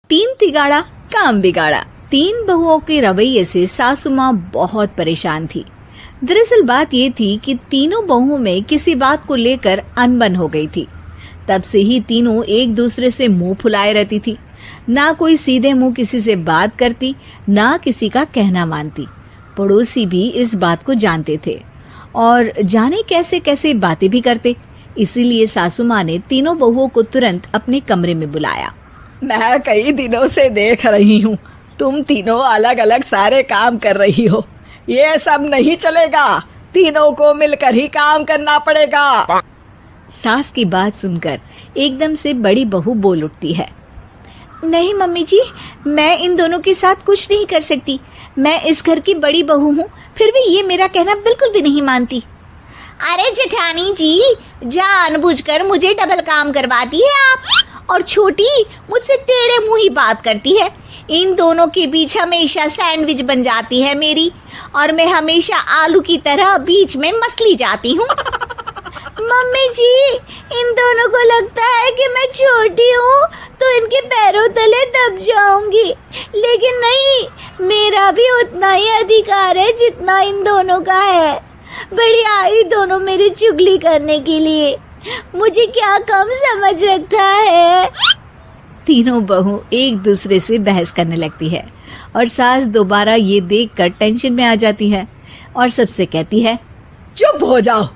तीन तिगाड़ा काम बिगाड़ा। तीन बहुओं के रवैये से सासू माँ बहुत परेशान थी। दरअसल बात ये थी कि तीनों बहुओं में किसी बात को लेकर अनबन हो गई थी। तब से ही तीनों एक दूसरे से मुंह फुलाए रहती थी। ना कोई सीधे मुंह किसी से बात करती, ना किसी का कहना मानती। पड़ोसी भी इस बात को जानते थे और जाने कैसे कैसे बातें भी करते। इसीलिए सासू माँ ने तीनों बहुओं को तुरंत अपने कमरे में बुलाया। मैं कई दिनों से देख रही हूँ, तुम तीनों अलग अलग सारे काम कर रही हो। ये सब नहीं चलेगा, तीनों को मिलकर ही काम करना पड़ेगा। सास की बात सुनकर एकदम से बड़ी बहू बोल उठती है। नहीं मम्मी जी, मैं इन दोनों के साथ कुछ नहीं कर सकती। मैं इस घर की बड़ी बहू हूँ, फिर भी ये मेरा कहना बिल्कुल भी नहीं मानती। अरे जेठानी जी, जानबूझकर मुझे डबल काम करवाती है आप। और छोटी मुझसे टेढ़े मुंह ही बात करती है। इन दोनों के बीच हमेशा सैंडविच बन जाती है मेरी, और मैं हमेशा आलू की तरह बीच में मसली जाती हूँ। मम्मी जी, इन दोनों को लगता है कि मैं छोटी हूँ तो इनके पैरों तले दब जाऊंगी, लेकिन नहीं, मेरा भी उतना ही अधिकार है जितना इन दोनों का है। बड़ी आई दोनों मेरी चुगली करने के लिए, मुझे क्या कम समझ रखा है। तीनों बहू एक दूसरे से बहस करने लगती है और सास दोबारा ये देखकर टेंशन में आ जाती है और सबसे कहती है, चुप हो जाओ,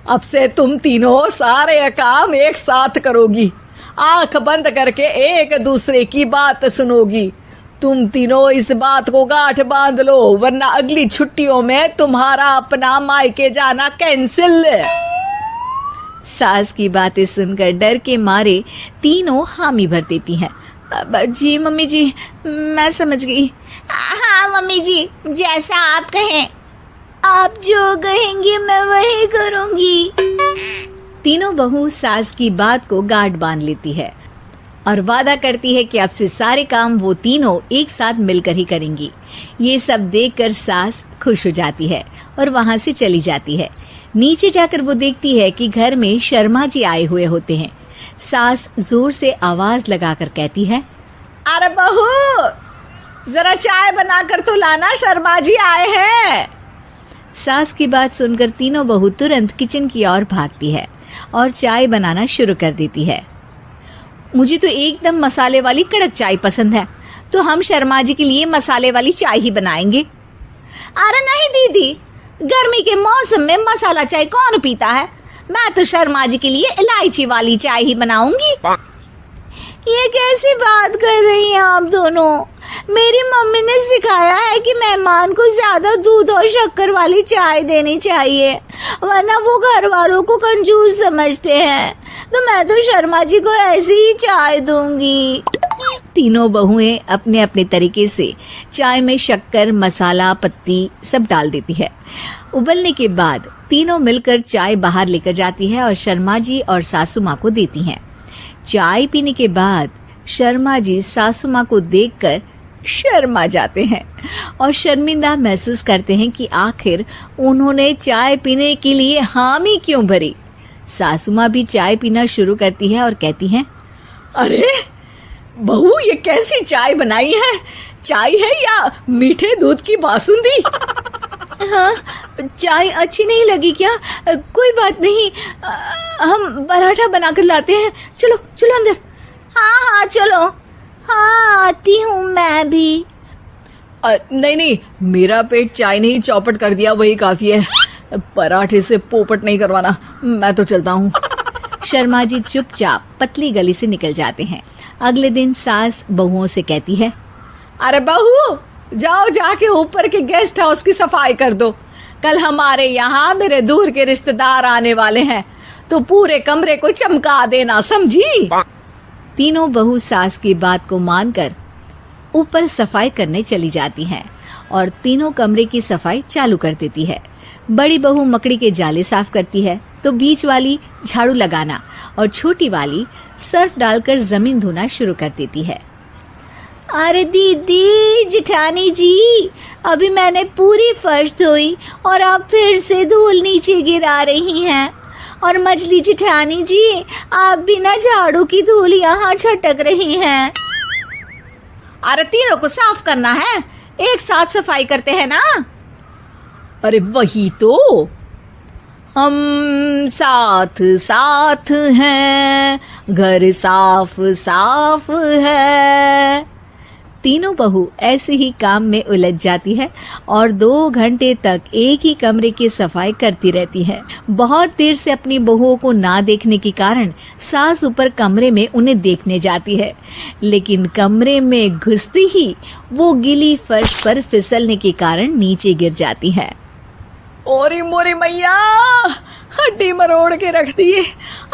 अब से तुम तीनों सारे काम एक साथ करोगी, आंख बंद करके एक दूसरे की बात सुनोगी। तुम तीनों इस बात को गांठ बांध लो, वरना अगली छुट्टियों में तुम्हारा अपना मायके जाना कैंसिल। सास की बातें सुनकर डर के मारे तीनों हामी भर देती हैं। जी मम्मी जी, मैं समझ गई। हाँ मम्मी जी, जैसा आप कहें। आप जो कहेंगी मैं वही करूंगी। तीनों बहू सास की बात को गांठ बांध लेती है और वादा करती है कि अब से सारे काम वो तीनों एक साथ मिलकर ही करेंगी। ये सब देखकर सास खुश हो जाती है और वहां से चली जाती है। नीचे जाकर वो देखती है कि घर में शर्मा जी आए हुए होते हैं। सास जोर से आवाज लगाकर कहती है, अरे बहू, जरा चाय बनाकर तो लाना, शर्मा जी आए हैं। सास की बात सुनकर तीनों बहू तुरंत किचन की ओर भागती है और चाय बनाना शुरू कर देती है। मुझे तो एकदम मसाले वाली कड़क चाय पसंद है, तो हम शर्मा जी के लिए मसाले वाली चाय ही बनाएंगे। अरे नहीं दीदी, गर्मी के मौसम में मसाला चाय कौन पीता है? मैं तो शर्मा जी के लिए इलायची वाली चाय ही बनाऊंगी। ये कैसी बात कर रही हैं आप दोनों? मेरी मम्मी ने सिखाया है कि मेहमान को ज्यादा दूध और शक्कर वाली चाय देनी चाहिए, वरना वो घर वालों को कंजूस समझते हैं। तो मैं तो शर्मा जी को ऐसी ही चाय दूंगी। तीनों बहुएं अपने अपने तरीके से चाय में शक्कर, मसाला, पत्ती सब डाल देती है। उबलने के बाद तीनों मिलकर चाय बाहर लेकर जाती है और शर्मा जी और सासू माँ को देती हैं। चाय पीने के बाद शर्मा जी सासू माँ को देखकर शर्मा जाते हैं और शर्मिंदा महसूस करते हैं कि आखिर उन्होंने चाय पीने के लिए हामी क्यों भरी। सासू माँ भी चाय पीना शुरू करती है और कहती हैं, अरे बहू, ये कैसी चाय बनाई है? चाय है या मीठे दूध की बासुंदी? हाँ, चाय अच्छी नहीं लगी क्या? कोई बात नहीं, हम पराठा बनाकर लाते हैं। चलो चलो अंदर। हाँ चलो। हाँ, आती हूँ मैं भी। नहीं नहीं, मेरा पेट चाय ने ही चौपट कर दिया, वही काफी है। पराठे से पोपट नहीं करवाना, मैं तो चलता हूँ। शर्मा जी चुपचाप पतली गली से निकल जाते हैं। अगले दिन सास बहुओं से कहती है, अरे बहू, जाओ जाके ऊपर के गेस्ट हाउस की सफाई कर दो। कल हमारे यहाँ मेरे दूर के रिश्तेदार आने वाले हैं, तो पूरे कमरे को चमका देना, समझी? तीनों बहू सास की बात को मानकर ऊपर सफाई करने चली जाती हैं और तीनों कमरे की सफाई चालू कर देती है। बड़ी बहू मकड़ी के जाले साफ करती है, तो बीच वाली झाड़ू लगाना और छोटी वाली सर्फ डालकर जमीन धोना शुरू कर देती है। अरे दीदी, जेठानी जी, अभी मैंने पूरी फर्श धोई और आप फिर से धूल नीचे गिरा रही हैं। और मछली जेठानी जी, आप बिना झाड़ू की धूल यहाँ छटक रही हैं। अरे तीनों को साफ करना है, एक साथ सफाई करते हैं ना। अरे वही तो, हम साथ साथ हैं, घर साफ साफ है। तीनों बहू ऐसे ही काम में उलझ जाती है और 2 घंटे तक एक ही कमरे की सफाई करती रहती है। बहुत देर से अपनी बहुओं को ना देखने के कारण सास ऊपर कमरे में उन्हें देखने जाती है, लेकिन कमरे में घुसती ही वो गीली फर्श पर फिसलने के कारण नीचे गिर जाती है। ओरी मोरी मैया, हड्डी मरोड़ के रख दी।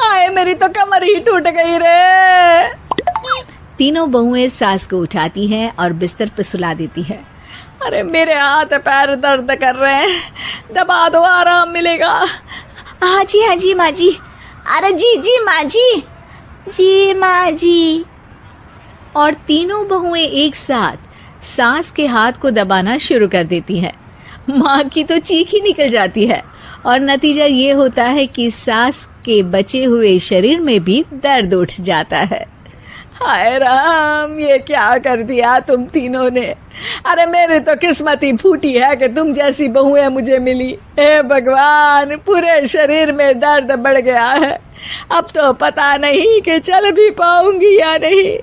आए मेरी तो कमर ही टूट गई रे। तीनों बहुएं सास को उठाती हैं और बिस्तर पर सुला देती है। अरे मेरे हाथ पैर दर्द कर रहे हैं, दबा दो आराम मिलेगा। हाँ जी माँ जी। अरे जी माँ जी माँ जी। और तीनों बहुएं एक साथ सास के हाथ को दबाना शुरू कर देती हैं। माँ की तो चीख ही निकल जाती है और नतीजा ये होता है कि सास के बचे हुए शरीर में भी दर्द उठ जाता है। हाय राम, ये क्या कर दिया तुम तीनों ने। अरे मेरी तो किस्मत ही फूटी है कि तुम जैसी बहुएं मुझे मिली। हे भगवान, पूरे शरीर में दर्द बढ़ गया है। अब तो पता नहीं कि चल भी पाऊंगी या नहीं।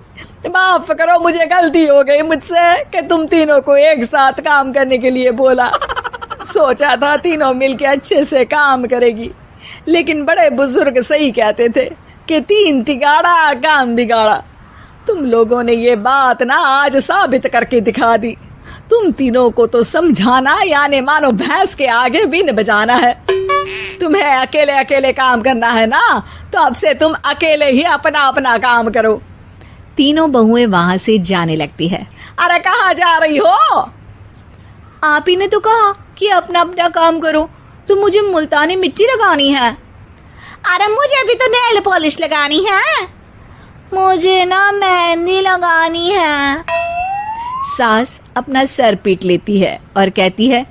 माफ करो, मुझे गलती हो गई मुझसे कि तुम तीनों को एक साथ काम करने के लिए बोला। सोचा था तीनों मिलके अच्छे से काम करेगी, लेकिन बड़े बुजुर्ग सही कहते थे कि 3 तिगाड़ा काम बिगाड़ा। तुम लोगों ने ये बात ना आज साबित करके दिखा दी। तुम तीनों को तो समझाना यानी मानो भैंस के आगे बीन बजाना है। तुम्हें अकेले अकेले काम करना है ना, तो अब से तुम अकेले ही अपना अपना काम करो। तीनों बहुएं वहां से जाने लगती है। अरे कहाँ जा रही हो? आप ही ने तो कहा कि अपना अपना काम तो मुझे मुल्तानी मिट्टी लगानी है। अरे मुझे भी तो नेल पॉलिश लगानी है, मुझे ना मेहंदी लगानी है। सास अपना सर पीट लेती है और कहती है,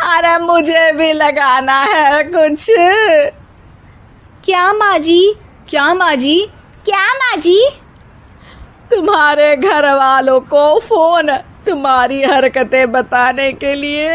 अरे मुझे भी लगाना है कुछ। क्या माँ जी? क्या माँ जी? क्या माँ जी? तुम्हारे घर वालों को फोन तुम्हारी हरकतें बताने के लिए।